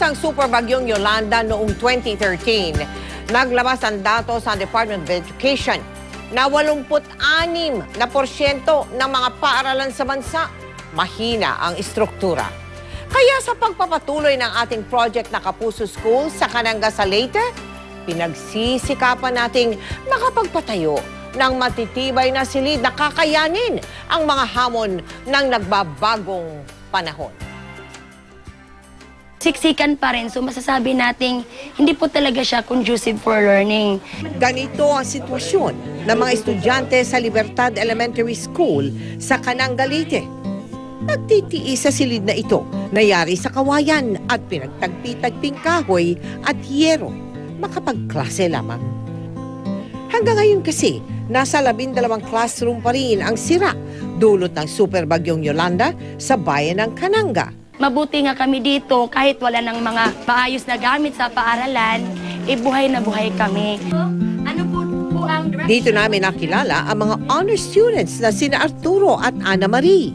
ang superbagyong Yolanda noong 2013, naglabas ang datos sa Department of Education na 86% ng mga paaralan sa bansa mahina ang istruktura. Kaya sa pagpapatuloy ng ating project na Kapuso School sa Cananga sa Leyte, pinagsisikapan nating makapagpatayo ng matitibay na silid na kakayanin ang mga hamon ng nagbabagong panahon. Siksikan pa rin, so masasabi nating hindi po talaga siya conducive for learning. Ganito ang sitwasyon ng mga estudyante sa Libertad Elementary School sa Cananga, Leyte. Nagtitiis sa silid na ito, nayari sa kawayan at pinagtagpi-tagping kahoy at yero. Makapagklase lamang. Hanggang ngayon kasi, nasa 12 classroom pa rin ang sira dulot ng superbagyong Yolanda sa bayan ng Cananga. Mabuti nga kami dito, kahit wala ng mga maayos na gamit sa paaralan, buhay na buhay kami. Ano po ang direction? Dito namin nakilala ang mga honor students na sina Arturo at Ana Marie.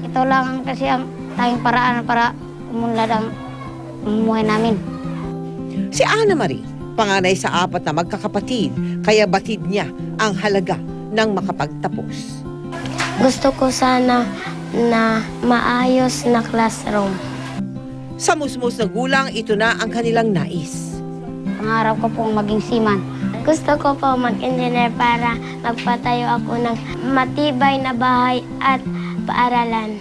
Ito lang kasi ang tayong paraan para umunlad ang buhay namin. Si Ana Marie, panganay sa 4 na magkakapatid, kaya batid niya ang halaga ng makapagtapos. Gusto ko sana na maayos na classroom. Sa musmus na gulang, ito na ang kanilang nais. Pangarap ko pong maging seaman. Gusto ko po mag-engineer para magpatayo ako ng matibay na bahay at paaralan.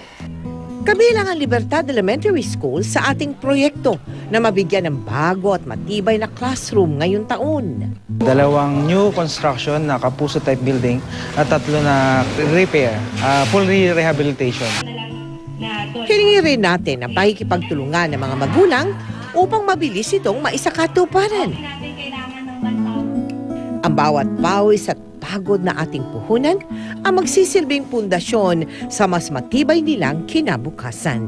Kabilang ang Libertad Elementary School sa ating proyekto na mabigyan ng bago at matibay na classroom ngayong taon. 2 new construction na Kapuso type building at 3 na repair, full rehabilitation. Hilingi rin natin ang pakikipagtulungan ng mga magulang upang mabilis itong maisakatuparan. Ang bawat pawis at pagod na ating puhunan ang magsisilbing pundasyon sa mas matibay nilang kinabukasan.